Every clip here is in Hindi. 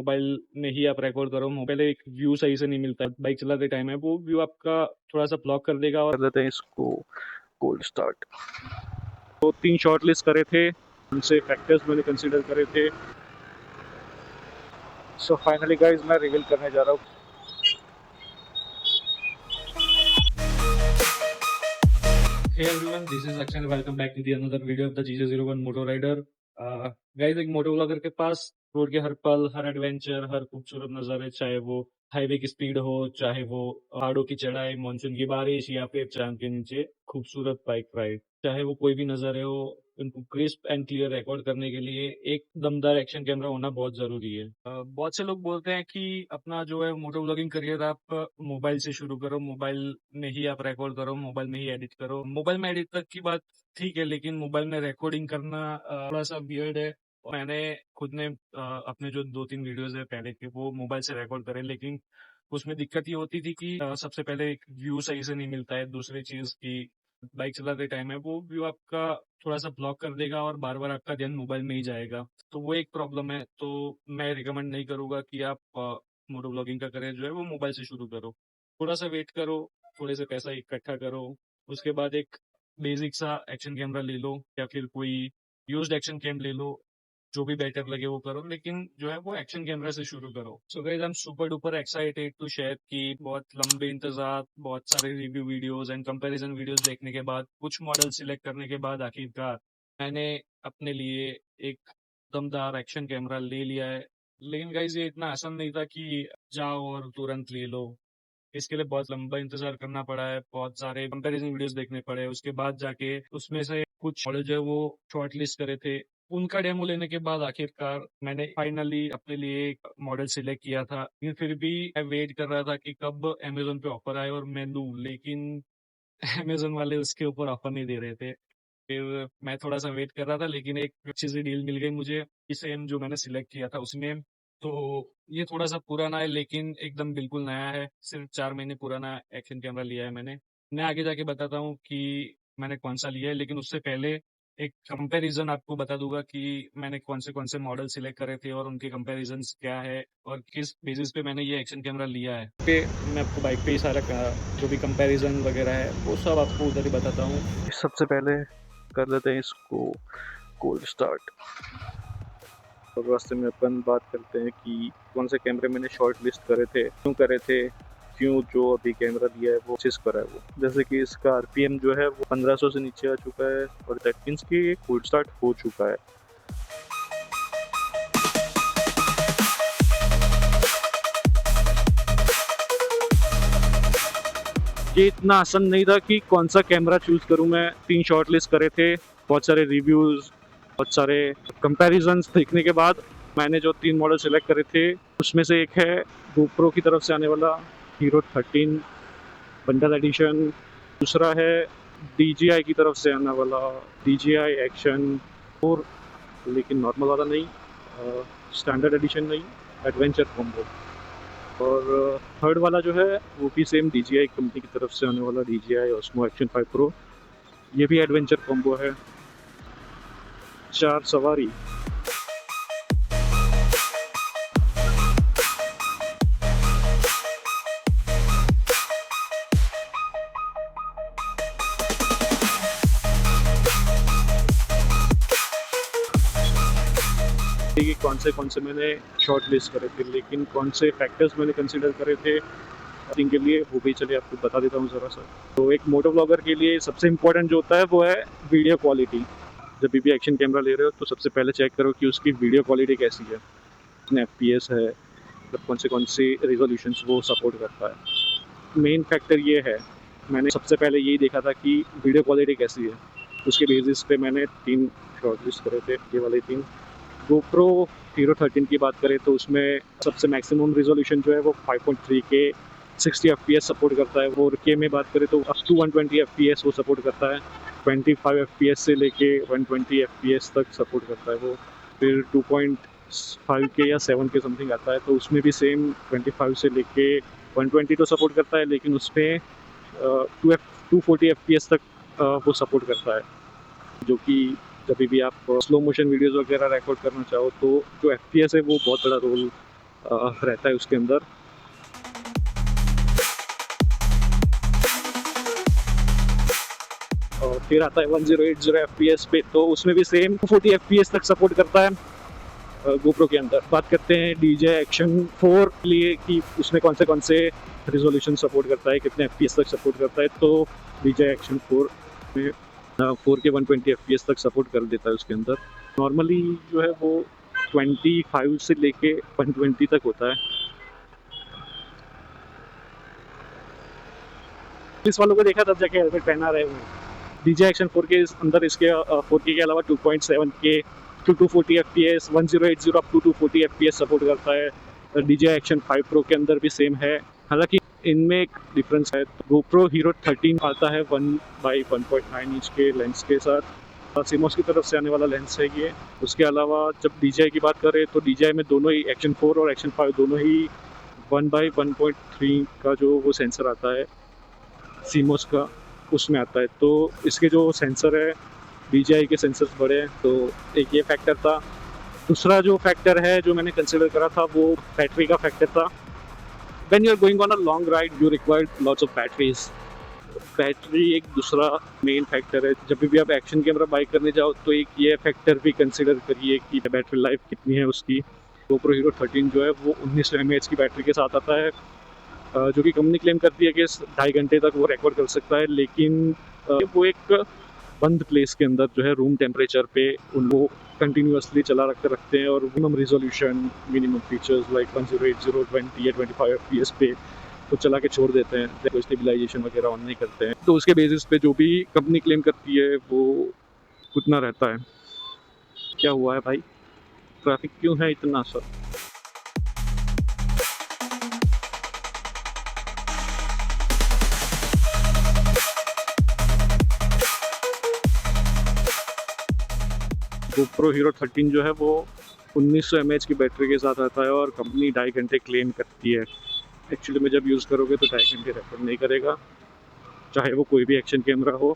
मोबाइल में ही आप रिकॉर्ड करो। मोबाइल एक व्यू सही से नहीं मिलता है, बाइक चलाते टाइम है वो व्यू आपका थोड़ा सा ब्लॉक कर देगा। और कर देते हैं इसको कोल्ड स्टार्ट। तो 3 शॉर्ट लिस्ट करे थे, उनसे फैक्टर्स मैंने कंसीडर करे थे। सो फाइनली गाइस मैं रिवील करने जा रहा हूँ। Hey everyone, this is Akshay and welcome back to the another video of the GJ01 Moto Rider. Guys, एक मोटो ब्लॉगर के पास रोड के हर पल, हर एडवेंचर, हर खूबसूरत नज़ारे, चाहे वो हाईवे की स्पीड हो, चाहे वो पहाड़ों की चढ़ाई, मानसून की बारिश या फिर चांद के नीचे खूबसूरत बाइक राइड, चाहे वो कोई भी नज़ारे हो, उनको क्रिस्प एंड क्लियर रिकॉर्ड करने के लिए एक दमदार एक्शन कैमरा होना बहुत जरूरी है। बहुत से लोग बोलते हैं कि अपना जो है मोटो ब्लॉगिंग करियर आप मोबाइल से शुरू करो, मोबाइल में ही आप रिकॉर्ड करो, मोबाइल में ही एडिट करो। मोबाइल में एडिट तक की बात ठीक है, लेकिन मोबाइल में रिकॉर्डिंग करना थोड़ा सा वियर्ड है। और मैंने खुद ने अपने जो 2-3 वीडियोस है पहले के वो मोबाइल से रिकॉर्ड करे, लेकिन उसमें दिक्कत ये होती थी कि सबसे पहले एक व्यू सही से नहीं मिलता है। दूसरी चीज की बाइक चलाते टाइम है वो व्यू आपका थोड़ा सा ब्लॉक कर देगा और बार बार आपका ध्यान मोबाइल में ही जाएगा, तो वो एक प्रॉब्लम है। तो मैं रिकमेंड नहीं करूंगा कि आप मोटो ब्लॉगिंग का करियर जो है वो मोबाइल से शुरू करो। थोड़ा सा वेट करो, थोड़े से पैसा इकट्ठा करो, उसके बाद एक बेसिक सा एक्शन कैमरा ले लो या फिर कोई यूज्ड एक्शन कैम ले लो, जो भी बेटर लगे वो करो, लेकिन जो है वो एक्शन कैमरा से शुरू करो। So guys, I am super duper excited to share कि बहुत लंबे इंतजार, बहुत सारे review videos and comparison videos देखने के बाद, कुछ मॉडल सिलेक्ट करने के बाद आखिरकार मैंने अपने लिए एक दमदार एक्शन कैमरा ले लिया है। लेकिन गाइस, ये इतना आसान नहीं था कि जाओ और तुरंत ले लो। इसके लिए बहुत लंबा इंतजार करना पड़ा है, बहुत सारे कंपैरिजन वीडियोस देखने पड़े, उसके बाद जाके उसमें से कुछ मॉडल जो है वो शॉर्ट लिस्ट करे थे। उनका डेमो लेने के बाद आखिरकार मैंने फाइनली अपने लिए एक मॉडल सिलेक्ट किया था। लेकिन फिर भी मैं वेट कर रहा था कि कब अमेजोन पे ऑफर आए और मैं लूं, लेकिन अमेजोन वाले उसके ऊपर ऑफर नहीं दे रहे थे। फिर मैं थोड़ा सा वेट कर रहा था, लेकिन एक अच्छी सी डील मिल गई मुझे इस सेम जो मैंने सिलेक्ट किया था उसमें। तो ये थोड़ा सा पुराना है, लेकिन एकदम बिल्कुल नया है। सिर्फ 4 महीने पुराना एक्शन कैमरा लिया है मैंने। मैं आगे जाके बताता हूँ कि मैंने कौन सा लिया है, लेकिन उससे पहले एक कंपैरिजन आपको बता दूंगा कि मैंने कौन से मॉडल सिलेक्ट करे थे और उनके कंपैरिजन्स क्या है और किस बेसिस पे मैंने ये एक्शन कैमरा लिया है। मैं आपको बाइक पे ही सारा जो भी कंपैरिजन वगैरह है वो सब आपको उधर ही बताता हूँ। सबसे पहले कर देते हैं इसको कोल्ड स्टार्ट। और रास्ते में अपन बात करते हैं कि कौन से कैमरे मैंने शॉर्ट लिस्ट करे थे, क्यों जो अभी कैमरा लिया है वो चीज करा है वो। जैसे कि इसका आरपीएम जो है वो 1500 से नीचे आ चुका है और दैट मीन्स कि ये कोल्ड स्टार्ट हो चुका है। ये इतना आसान नहीं था कि कौन सा कैमरा चूज करूं मैं। 3 शॉर्ट लिस्ट करे थे, बहुत सारे रिव्यूज, बहुत सारे कंपैरिजन्स देखने के बाद मैंने जो 3 मॉडल सेलेक्ट करे थे उसमें से एक है GoPro की तरफ से आने वाला हीरो 13 बंडल एडिशन। दूसरा है DJI की तरफ से आने वाला DJI एक्शन 4, लेकिन नॉर्मल वाला नहीं, स्टैंडर्ड एडिशन नहीं, एडवेंचर कॉम्बो। और थर्ड वाला जो है वो भी सेम DJI कंपनी की तरफ से आने वाला DJI Osmo Action 5 Pro। ये भी एडवेंचर कॉम्बो है। 4 सवारी। कि कौन से मैंने शॉर्ट लिस्ट करे थे, लेकिन कौन से फैक्टर्स मैंने कंसीडर करे थे के लिए वो भी चलिए आपको बता देता हूँ ज़रा सा। तो एक मोटो ब्लॉगर के लिए सबसे इम्पोर्टेंट जो होता है वो है वीडियो क्वालिटी। जब भी एक्शन कैमरा ले रहे हो तो सबसे पहले चेक करो कि उसकी वीडियो क्वालिटी कैसी है, कितने FPS है, मतलब कौन से रिजोल्यूशंस वो सपोर्ट करता है। मेन फैक्टर ये है, मैंने सबसे पहले यही देखा था कि वीडियो क्वालिटी कैसी है। उसके बेसिस पे मैंने 3 शॉर्ट लिस्ट करे थे, ये वाले 3। GoPro हीरो 13 की बात करें तो उसमें सबसे मैक्सिमम रिजोल्यूशन जो है वो 5.3 के 60 FPS सपोर्ट करता है। 4K में बात करें तो अप टू 120 FPS वो सपोर्ट करता है। 25 FPS से लेके 120 FPS तक सपोर्ट करता है वो। फिर 2.5K या 7K समथिंग आता है, तो उसमें भी सेम 25 से लेके 120 तो सपोर्ट करता है, लेकिन उसमें 240 FPS तक वो सपोर्ट करता है। जो कि जब भी आप स्लो मोशन वीडियोस वगैरह रिकॉर्ड करना चाहो तो जो FPS है वो बहुत बड़ा रोल रहता है उसके अंदर। और फिर आता है 1080 FPS पे, तो उसमें भी सेम 40 FPS तक सपोर्ट करता है GoPro के अंदर। बात करते हैं DJI Action 4 के लिए कि उसमें कौन से रिजोल्यूशन सपोर्ट करता है, कितने FPS तक सपोर्ट करता है। तो DJI Action 4 में 4K 120 FPS तक सपोर्ट कर देता है उसके अंदर। नॉर्मली जो है वो 25 से लेके 120 तक होता है। पुलिस वालों को देखा तब जाके हेलमेट पहना रहे हैं। DJI Action 4 के अंदर इसके 4K के अलावा 2.7K to 240 FPS 1080 up to 240 FPS support करता है। DJI Action 5 Pro के अंदर भी सेम है, हालांकि इनमें एक डिफरेंस है। GoPro Hero 13 आता है 1/1.9 इंच के लेंस के साथ, सीमोस की तरफ से आने वाला लेंस है ये। उसके अलावा जब DJI की बात करें तो DJI में दोनों ही Action 4 और Action 5 दोनों ही 1/1.3 का जो वो सेंसर आता है सीमोस का, उसमें आता है। तो इसके जो सेंसर है DJI के सेंसर्स बड़े हैं, तो एक ये फैक्टर था। दूसरा जो फैक्टर है जो मैंने कंसिडर करा था वो बैटरी का फैक्टर था। When you are going on a long ride you require lots of batteries. Battery एक दूसरा मेन फैक्टर है। जब भी आप एक्शन कैमरा बाई करने जाओ तो एक ये फैक्टर भी कंसिडर करिए कि बैटरी लाइफ कितनी है उसकी। GoPro Hero 13 जो है वो 1900 mAh की बैटरी के साथ आता है, जो कि कंपनी क्लेम करती है कि 2.5 घंटे तक वो रिकॉर्ड कर सकता है। लेकिन वो एक बंद प्लेस के अंदर जो है रूम टेम्परेचर पे उनको कंटिन्यूसली चला रखते हैं, और minimum resolution, minimum features like 1080 20 या 25 FPS पे तो चला के छोड़ देते हैं, कोई स्टेबलाइजेशन वगैरह ऑन नहीं करते हैं। तो उसके बेसिस पे जो भी कंपनी क्लेम करती है वो उतना रहता है। क्या हुआ है भाई, ट्रैफिक क्यों है इतना सर? GoPro Hero 13 जो है वो 1900 mAh की बैटरी के साथ आता है और कंपनी 2.5 घंटे क्लेम करती है। एक्चुअली में जब यूज़ करोगे तो 2.5 घंटे रेफर नहीं करेगा, चाहे वो कोई भी एक्शन कैमरा हो,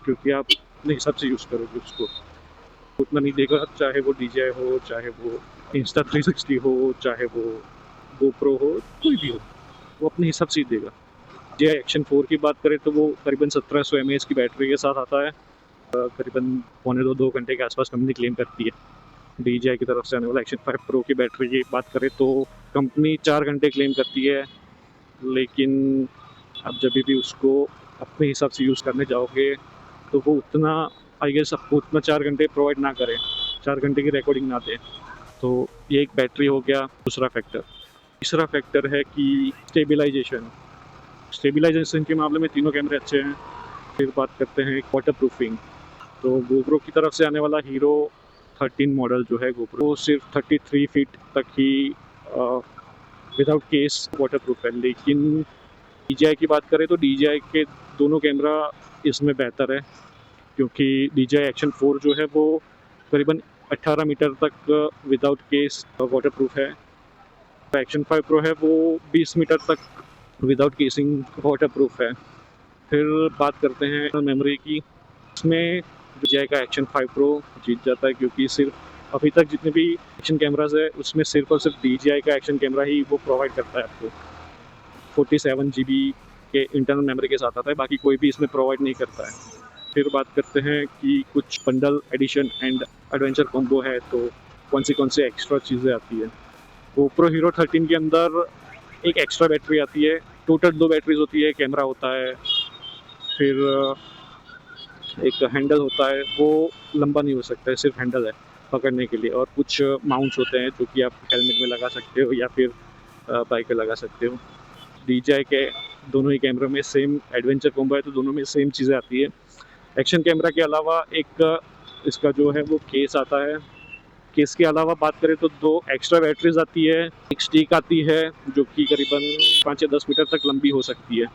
क्योंकि आप अपने हिसाब से यूज़ करोगे उसको, उतना नहीं देगा। चाहे वो DJI हो, चाहे वो Insta360 हो, चाहे वो GoPro हो, कोई भी हो, वो अपने हिसाब से ही देगा। DJI Action 4 की बात करें तो वो करीबन 1700 mAh की बैटरी के साथ आता है, करीबन 2 घंटे के आसपास कंपनी क्लेम करती है। DJI की तरफ से आने वाला Action 5 Pro की बैटरी की बात करें तो कंपनी 4 घंटे क्लेम करती है, लेकिन आप जब भी उसको अपने हिसाब से यूज़ करने जाओगे तो वो उतना, आई गेस, आपको उतना 4 घंटे प्रोवाइड ना करें, 4 घंटे की रिकॉर्डिंग ना दें। तो ये एक बैटरी हो गया दूसरा फैक्टर। तीसरा फैक्टर है कि स्टेबलाइजेशन के मामले में तीनों कैमरे अच्छे हैं। फिर बात करते हैं वाटर प्रूफिंग। तो GoPro की तरफ से आने वाला Hero 13 मॉडल जो है GoPro, वो सिर्फ 33 फीट तक ही विदाउट केस वाटर प्रूफ है। लेकिन DJI की बात करें तो DJI के दोनों कैमरा इसमें बेहतर है, क्योंकि DJI Action 4 जो है वो करीबन 18 मीटर तक विदाउट केस वाटर प्रूफ है। Action 5 Pro है वो 20 मीटर तक विदाउट केसिंग वाटर प्रूफ है। फिर बात करते हैं मेमोरी की। इसमें DJI का Action 5 Pro जीत जाता है, क्योंकि सिर्फ अभी तक जितने भी एक्शन कैमराज है उसमें सिर्फ और सिर्फ DJI का एक्शन कैमरा ही वो प्रोवाइड करता है आपको। 47 GB के इंटरनल मेमोरी के साथ आता है, बाकी कोई भी इसमें प्रोवाइड नहीं करता है। फिर बात करते हैं कि कुछ bundle edition and adventure combo है, तो कौन सी एक्स्ट्रा चीज़ें आती है। GoPro Hero 13 के अंदर एक एक्स्ट्रा बैटरी आती है, टोटल 2 बैटरीज होती है, कैमरा होता है, फिर एक हैंडल होता है, वो लंबा नहीं हो सकता है, सिर्फ हैंडल है पकड़ने के लिए, और कुछ माउंट्स होते हैं जो कि आप हेलमेट में लगा सकते हो या फिर बाइक पे लगा सकते हो। DJI के दोनों ही कैमरों में सेम एडवेंचर कॉम्बो है, तो दोनों में सेम चीज़ें आती है। एक्शन कैमरा के अलावा एक इसका जो है वो केस आता है। केस के अलावा बात करें तो 2 एक्स्ट्रा बैटरीज आती है, एक स्टिक आती है जो कि करीबन 5 या 10 मीटर तक लंबी हो सकती है।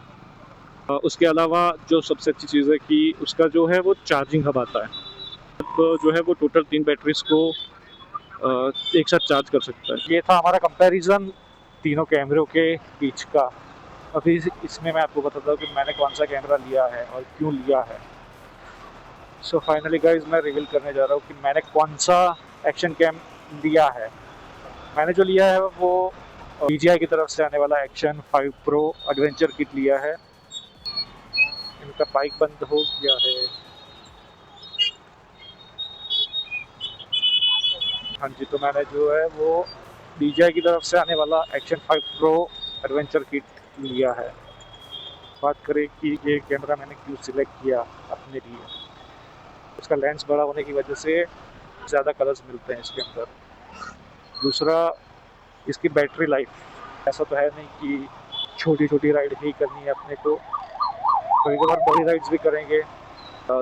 उसके अलावा जो सबसे अच्छी चीज़ है कि उसका जो है वो चार्जिंग हब आता है, तो जो है वो टोटल 3 बैटरीज को एक साथ चार्ज कर सकता है। ये था हमारा कंपैरिजन तीनों कैमरों के बीच का। अभी इसमें मैं आपको बताता हूँ कि मैंने कौन सा कैमरा लिया है और क्यों लिया है। सो फाइनली गाइज मैं रिवील करने जा रहा हूँ कि मैंने कौन सा एक्शन कैम लिया है। मैंने जो लिया है वो DJI की तरफ से आने वाला एक्शन 5 प्रो एडवेंचर किट लिया है। इनका बाइक बंद हो गया है। हाँ जी, तो मैंने जो है वो DJI की तरफ से आने वाला एक्शन 5 प्रो एडवेंचर किट लिया है। बात करें कि ये कैमरा मैंने क्यों सिलेक्ट किया अपने लिए, उसका लेंस बड़ा होने की वजह से ज़्यादा कलर्स मिलते हैं इसके अंदर। दूसरा, इसकी बैटरी लाइफ, ऐसा तो है नहीं कि छोटी छोटी राइड ही करनी है अपने को, कभी कभार बड़ी राइड्स भी करेंगे,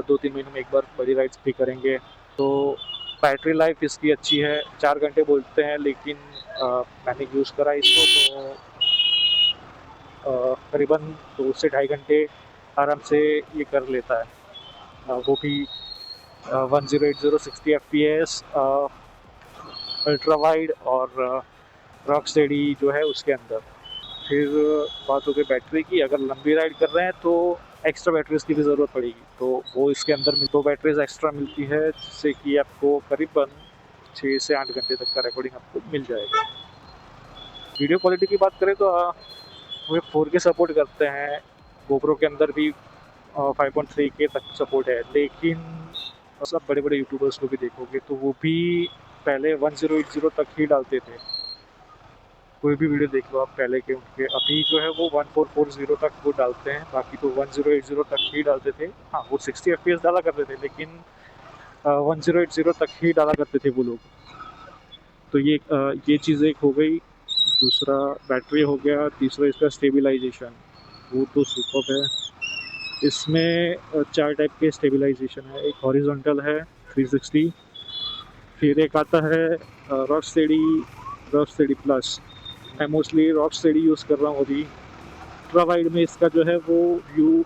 2-3 महीनों में एक बार बड़ी राइड्स भी करेंगे। तो बैटरी लाइफ इसकी अच्छी है, 4 घंटे बोलते हैं, लेकिन मैंने यूज़ करा इसको तो करीबन 2 से 2.5 घंटे आराम से ये कर लेता है। वो भी 1080 60 FPS अल्ट्रा वाइड और रॉक स्टेडी जो है उसके अंदर। फिर बात हो गई बैटरी की, अगर लंबी राइड कर रहे हैं तो एक्स्ट्रा बैटरीज की भी ज़रूरत पड़ेगी, तो वो इसके अंदर 2 बैटरीज एक्स्ट्रा मिलती है, जिससे कि आपको करीबन 6 से 8 घंटे तक का रिकॉर्डिंग आपको मिल जाएगा। वीडियो क्वालिटी की बात करें तो वे 4K सपोर्ट करते हैं, GoPro के अंदर भी 5.3K तक सपोर्ट है, लेकिन सब बड़े बड़े यूट्यूबर्स को भी देखोगे तो वो भी पहले 1080 तक ही डालते थे। कोई भी वीडियो देख लो आप पहले के उनके, अभी जो है वो 1440 तक वो डालते हैं, बाकी तो 1080 तक ही डालते थे। हाँ, वो 60 FPS डाला करते थे, लेकिन 1080 तक ही डाला करते थे वो लोग। तो ये चीज़ एक हो गई। दूसरा बैटरी हो गया। तीसरा इसका स्टेबलाइजेशन, वो तो सुपर्ब है। इसमें 4 टाइप के स्टेबलाइजेशन है। एक हॉरिजॉन्टल है 360, फिर एक आता है रॉक स्टेडी प्लस। मैं मोस्टली रॉक स्टेडी यूज़ कर रहा हूँ अभी। अल्ट्रा वाइड में इसका जो है वो व्यू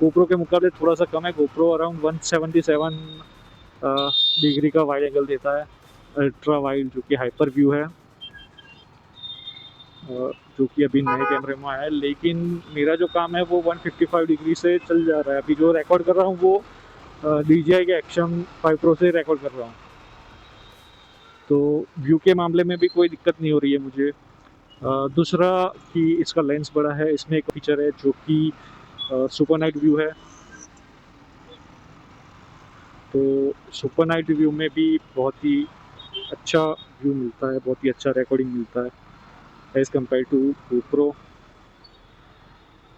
GoPro के मुकाबले थोड़ा सा कम है। GoPro अराउंड 177 डिग्री का वाइड एंगल देता है। अल्ट्रा वाइड जो कि हाइपर व्यू है, जो कि अभी नए कैमरे में आया है, लेकिन मेरा जो काम है वो 155 डिग्री से चल जा रहा है। अभी जो रिकॉर्ड कर रहा हूँ वो DJI के एक्शन 5 प्रो से रिकॉर्ड कर रहा हूँ, तो व्यू के मामले में भी कोई दिक्कत नहीं हो रही है मुझे। दूसरा कि इसका लेंस बड़ा है। इसमें एक फीचर है जो कि सुपर नाइट व्यू है, तो सुपर नाइट व्यू में भी बहुत ही अच्छा व्यू मिलता है, बहुत ही अच्छा रिकॉर्डिंग मिलता है एज़ कम्पेयर टू GoPro।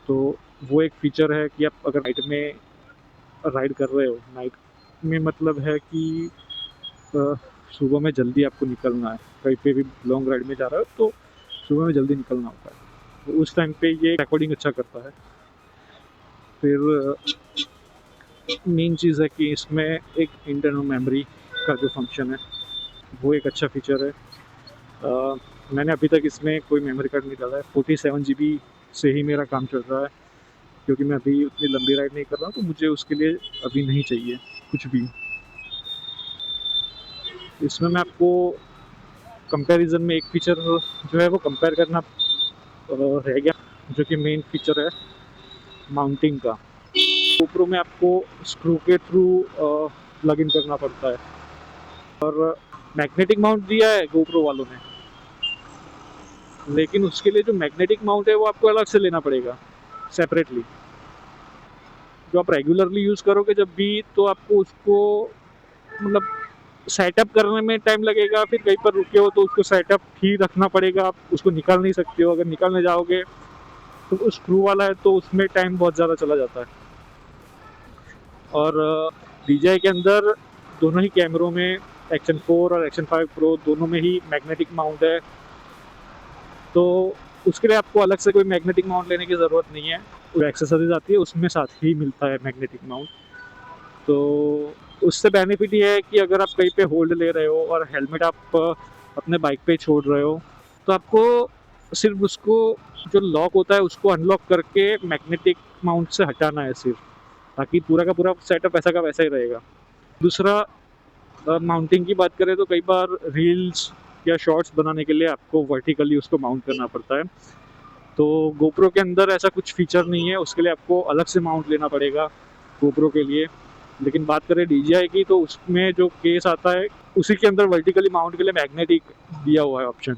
तो वो एक फ़ीचर है कि आप अगर नाइट में राइड कर रहे हो, नाइट में मतलब है कि सुबह में जल्दी आपको निकलना है, कहीं पे भी लॉन्ग राइड में जा रहा हो तो सुबह में जल्दी निकलना होता है, तो उस टाइम पे ये रिकॉर्डिंग अच्छा करता है। फिर मेन चीज़ है कि इसमें एक इंटरनल मेमोरी का जो फंक्शन है वो एक अच्छा फीचर है। मैंने अभी तक इसमें कोई मेमोरी कार्ड नहीं डाला है। 47 GB से ही मेरा काम चल रहा है, क्योंकि मैं अभी उतनी लंबी राइड नहीं कर रहा हूँ, तो मुझे उसके लिए अभी नहीं चाहिए कुछ भी। इसमें मैं आपको कंपैरिजन में एक फीचर जो है वो कंपेयर करना रह गया, जो कि मेन फीचर है माउंटिंग का। GoPro में आपको स्क्रू के थ्रू प्लग इन करना पड़ता है, और मैग्नेटिक माउंट दिया है GoPro वालों ने, लेकिन उसके लिए जो मैग्नेटिक माउंट है वो आपको अलग से लेना पड़ेगा सेपरेटली। जो आप रेगुलरली यूज़ करोगे जब भी, तो आपको उसको मतलब सेटअप करने में टाइम लगेगा, फिर कहीं पर रुके हो तो उसको सेटअप ही रखना पड़ेगा, आप उसको निकाल नहीं सकते हो। अगर निकालने जाओगे तो वो स्क्रू वाला है, तो उसमें टाइम बहुत ज़्यादा चला जाता है। और DJI के अंदर दोनों ही कैमरों में, एक्शन 4 और एक्शन 5 प्रो दोनों में ही मैग्नेटिक माउंट है, तो उसके लिए आपको अलग से कोई मैग्नेटिक माउंट लेने की ज़रूरत नहीं है। वो एक्सेसरीज आती है उसमें साथ ही मिलता है मैग्नेटिक माउंट। तो उससे बेनिफिट ये है कि अगर आप कहीं पे होल्ड ले रहे हो और हेलमेट आप अपने बाइक पे छोड़ रहे हो, तो आपको सिर्फ उसको जो लॉक होता है उसको अनलॉक करके मैग्नेटिक माउंट से हटाना है सिर्फ, ताकि पूरा का पूरा सेटअप ऐसा का वैसा ही रहेगा। दूसरा, माउंटिंग की बात करें तो कई बार रील्स या शॉर्ट्स बनाने के लिए आपको वर्टिकली उसको माउंट करना पड़ता है, तो GoPro के अंदर ऐसा कुछ फीचर नहीं है, उसके लिए आपको अलग से माउंट लेना पड़ेगा GoPro के लिए। लेकिन बात करें DJI की, तो उसमें जो केस आता है उसी के अंदर वर्टिकली माउंट के लिए मैग्नेटिक दिया हुआ है ऑप्शन।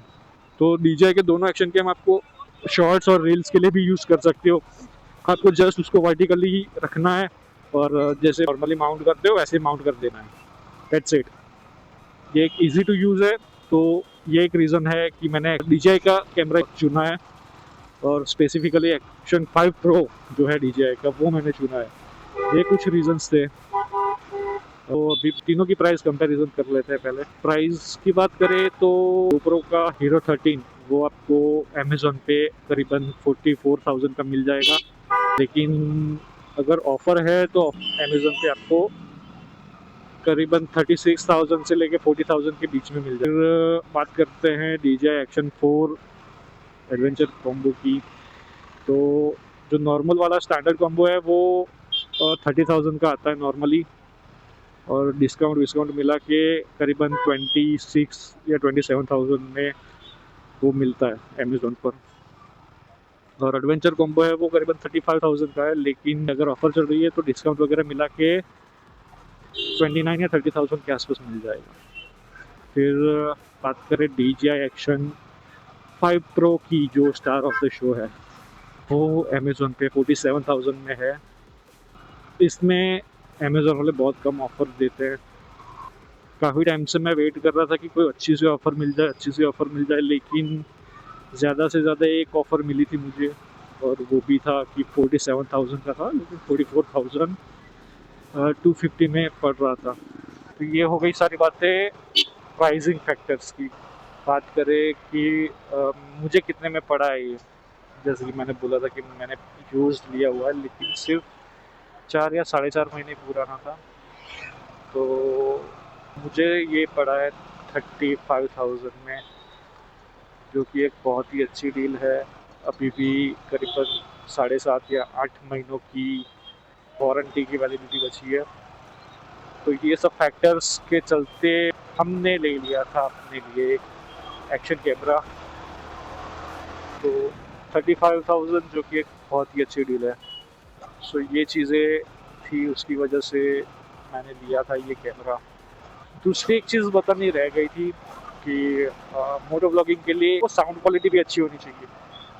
तो DJI के दोनों एक्शन कैम आपको शॉर्ट्स और रील्स के लिए भी यूज़ कर सकते हो। आपको जस्ट उसको वर्टिकली रखना है और जैसे नॉर्मली माउंट करते हो वैसे माउंट कर देना है, दैट्स इट। ये एक इजी टू यूज़ है, तो ये एक रीज़न है कि मैंने DJI का कैमरा चुना है और स्पेसिफिकली एक्शन 5 प्रो जो है DJI का, वो मैंने चुना है। ये कुछ रीजंस थे। तो अभी तीनों की प्राइस कंपैरिजन कर लेते हैं। पहले प्राइस की बात करें तो GoPro का हीरो 13 वो आपको अमेजोन पे करीबन 44,000 का मिल जाएगा, लेकिन अगर ऑफर है तो अमेजोन पे आपको करीबन 36,000 से लेके 40,000 के बीच में मिल जाएगा। फिर बात करते हैं DJI एक्शन 4 एडवेंचर कॉम्बो की। तो जो नॉर्मल वाला स्टैंडर्ड कॉम्बो है वो 30,000 का आता है नॉर्मली, और डिस्काउंट मिला के करीबन 26 या 27,000 में वो मिलता है अमेजोन पर। और एडवेंचर कॉम्बो है वो करीबन 35,000 का है, लेकिन अगर ऑफर चल रही है तो डिस्काउंट वगैरह मिला के 29 या 30,000 के आसपास मिल जाएगा। फिर बात करें DJI एक्शन 5 प्रो की, जो स्टार ऑफ द शो है, वो अमेजोन पे 47,000 में है। इसमें अमेजोन वाले बहुत कम ऑफर देते हैं। काफ़ी टाइम से मैं वेट कर रहा था कि कोई अच्छी सी ऑफ़र मिल जाए, लेकिन ज़्यादा से ज़्यादा एक ऑफ़र मिली थी मुझे, और वो भी था कि 47,000 का था, लेकिन 44,250 में पड़ रहा था। तो ये हो गई सारी बातें प्राइसिंग फैक्टर्स की। बात करें कि मुझे कितने में पड़ा है ये, जैसे कि मैंने बोला था कि मैंने यूज़ लिया हुआ है, लेकिन सिर्फ 4 या 4.5 महीने पुराना था। तो मुझे ये पड़ा है 35,000 में, जो कि एक बहुत ही अच्छी डील है। अभी भी करीबन 7.5 या 8 महीनों की वारंटी की वैलिडिटी बची है। तो ये सब फैक्टर्स के चलते हमने ले लिया था अपने लिए एक एक्शन कैमरा। तो 35,000 जो कि एक बहुत ही अच्छी डील है। सो ये चीज़ें थी, उसकी वजह से मैंने लिया था ये कैमरा। दूसरी एक चीज़ बतानी रह गई थी कि मोटो ब्लॉगिंग के लिए वो साउंड क्वालिटी भी अच्छी होनी चाहिए,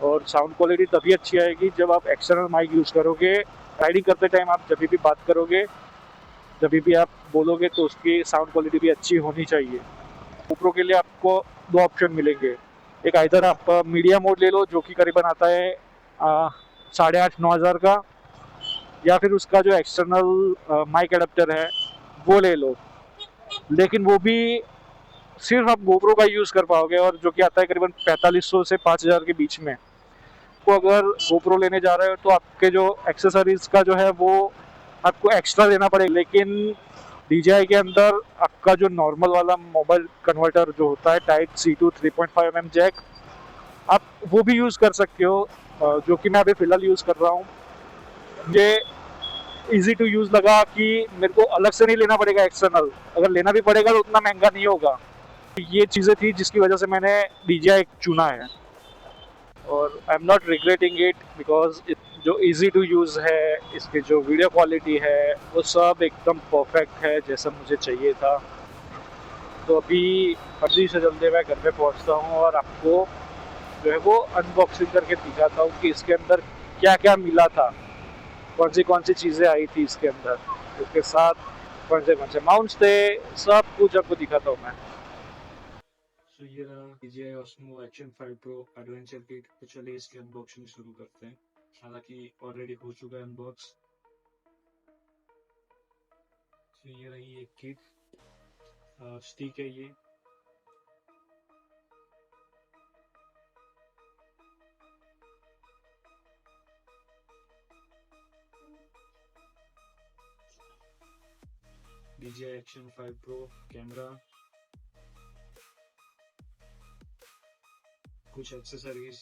और साउंड क्वालिटी तभी अच्छी आएगी जब आप एक्सटर्नल माइक यूज़ करोगे। राइडिंग करते टाइम आप जब भी बात करोगे, जब भी आप बोलोगे, तो उसकी साउंड क्वालिटी भी अच्छी होनी चाहिए। GoPro के लिए आपको 2 ऑप्शन मिलेंगे। एक आइदर आप मीडिया मोड ले लो, जो कि करीबन आता है 8,500-9,000 का, या फिर उसका जो एक्सटर्नल माइक एडाप्टर है वो ले लो। लेकिन वो भी सिर्फ आप GoPro का यूज़ कर पाओगे, और जो कि आता है करीबन 4500 से 5,000 के बीच में। तो अगर GoPro लेने जा रहे हो तो आपके जो एक्सेसरीज का जो है वो आपको एक्स्ट्रा देना पड़ेगा। लेकिन DJI के अंदर आपका जो नॉर्मल वाला मोबाइल कन्वर्टर जो होता है type C to 3.5mm Jack, आप वो भी यूज़ कर सकते हो, जो कि मैं अभी फ़िलहाल यूज़ कर रहा हूँ। मुझे ईजी टू यूज़ लगा कि मेरे को अलग से नहीं लेना पड़ेगा एक्सटर्नल, अगर लेना भी पड़ेगा तो उतना महंगा नहीं होगा। ये चीज़ें थी जिसकी वजह से मैंने DJI चुना है, और I am not regretting it, because जो इजी टू यूज़ है, इसकी जो वीडियो क्वालिटी है, वो सब एकदम परफेक्ट है जैसा मुझे चाहिए था। तो अभी जल्दी से जल्दी मैं घर पे पहुंचता हूँ और आपको जो है वो अनबॉक्सिंग करके दिखाता हूँ कि इसके अंदर क्या क्या मिला था, कौन सी चीज़ें आई थी इसके अंदर, उसके साथ कौन से माउंट्स थे, सब कुछ आपको दिखाता हूँ मैं। तो ये रहा DJI Osmo Action 5 Pro adventure kit. तो चलिए इसकी अनबॉक्सिंग शुरू करते हैं। हालांकि ऑलरेडी हो चुका है अनबॉक्स। तो ये रही एक किट, स्टिक है ये। DJI Action 5 Pro कैमरा, कुछ एक्सेसरीज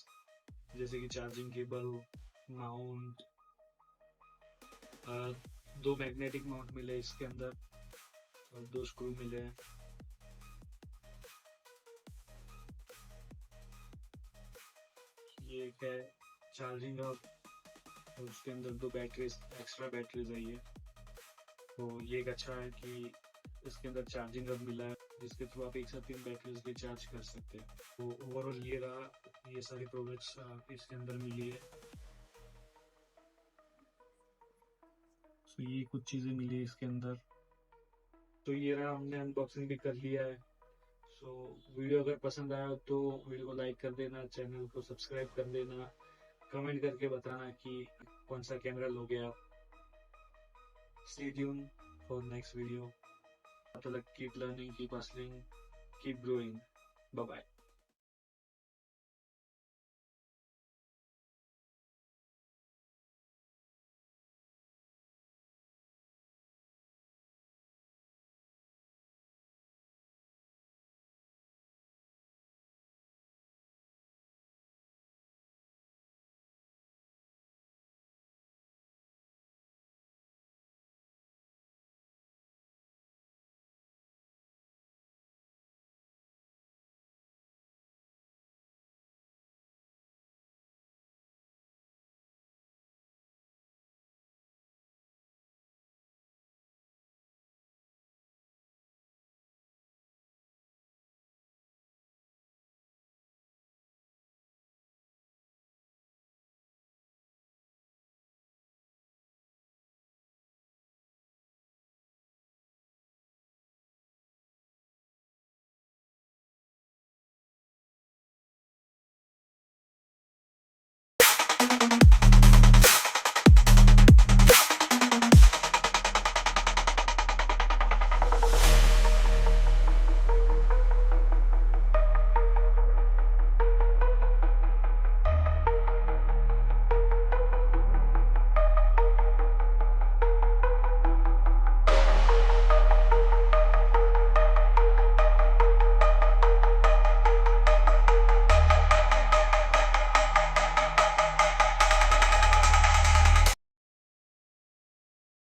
जैसे कि charging cable, mount, 2 magnetic mount मिले इसके अंदर, और 2 स्क्रू मिले हैं। ये एक है चार्जिंग हब, और उसके अंदर 2 बैटरीज, एक्स्ट्रा बैटरीज है ये। तो ये एक अच्छा है कि इसके अंदर चार्जिंग हब मिला है, जिसके थ्रू आप एक साथ 3 बैटरीज भी चार्ज कर सकते हैं। तो ओवरऑल ये रहा, ये सारी प्रोडक्ट्स इसके अंदर मिली है। तो ये कुछ चीजें मिली है इसके अंदर। तो ये रहा, हमने अनबॉक्सिंग भी कर लिया है। सो वीडियो अगर पसंद आया तो वीडियो को लाइक कर देना, चैनल को सब्सक्राइब कर देना, कमेंट करके बताना कि कौन सा कैमरा लोगे आप। Stay tune for next video. तब तक keep learning, keep hustling, keep growing. Bye bye.